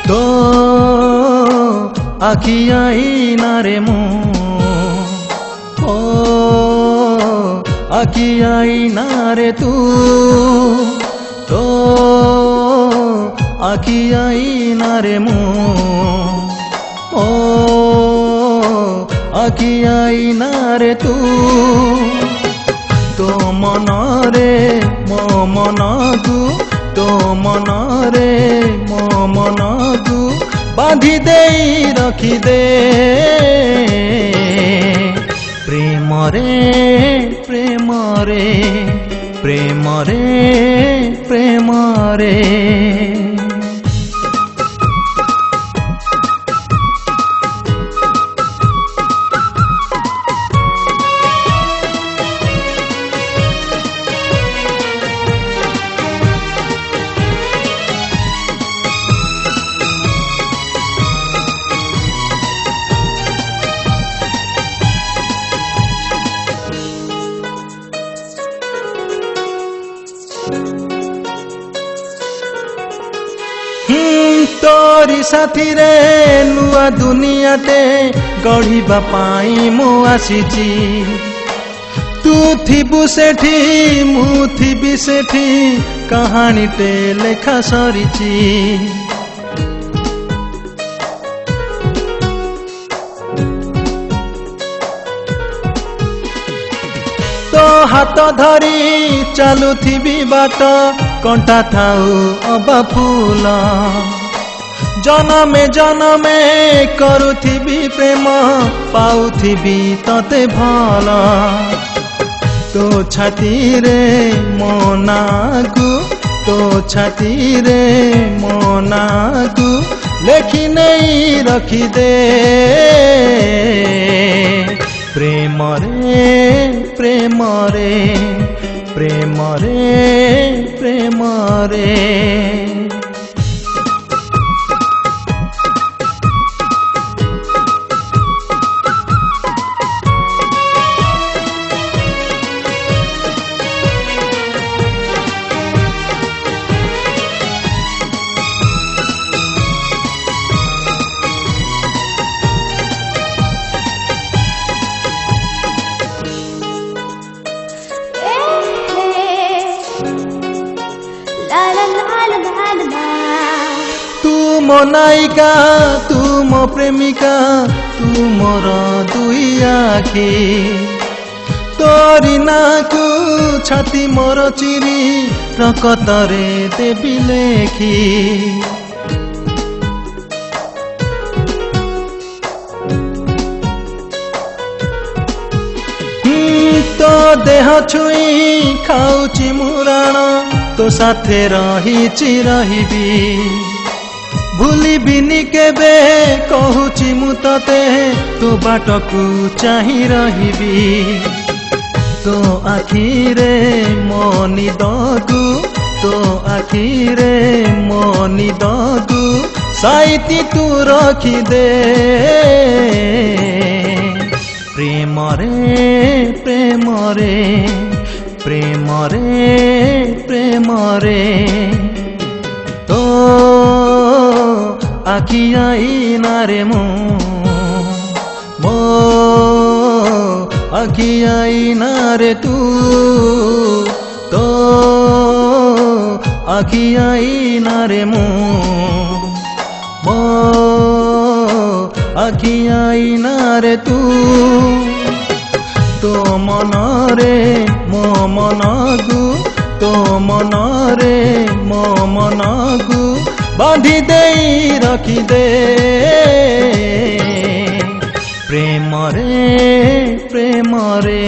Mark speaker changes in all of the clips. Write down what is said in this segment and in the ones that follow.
Speaker 1: तो आखि आईनारे मो ओ आखि आईनारे तू तो आखि आईनारे मो ओ आखि आईनारे तू तो मनरे मो मनकु तो मनरे मो मनकु बांधी दे रखी दे प्रेम रे प्रेम रे प्रेम रे प्रेम रे तोरी साथी रे नुआ दुनियाटे गढ़िबा पाई मु आसीची तू थिबु सेठी मु थिबि सेठी कहानीटे लेखा सरीची तो हाथ धरी चलुथिबी बाट कंटा थाऊ अबा फूल जनमे जनमे करुथिबी प्रेम पाउथिबी तते भल तो छाती रे मनाकु तो छाती रे मनाकु लेखि नहीं रखी दे प्रेम रे प्रेम रे प्रेम रे प्रेम रे मो नायिका तू मो प्रेमिका तू मोर दुई आखि तोरी नाकु छाती मोर चिरी रकतरे देबी लेखी तो देह छुई खाऊची मुराण तो साथे रहीची रहिबी भूलिबिनी केबे कहूची मु तते तो बाटकू चाही रहिबी तो आखिरे मनी दगु तो आखिरे मनी दगु साइती तू रखी दे प्रेम रे प्रेम रे प्रेम रे प्रेम रे तो आखि आईनारे मो आखि आईनारे तू तो आखि आईनारे मो आखि आईनारे तू तो मनरे मो मनकु तो मनरे मो मनकु बांधी दे रखी दे प्रेम रे प्रेम रे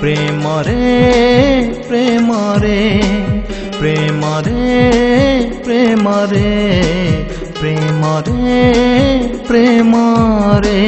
Speaker 1: प्रेम रे प्रेम रे प्रेम रे प्रेम रे प्रेम रे प्रेम रे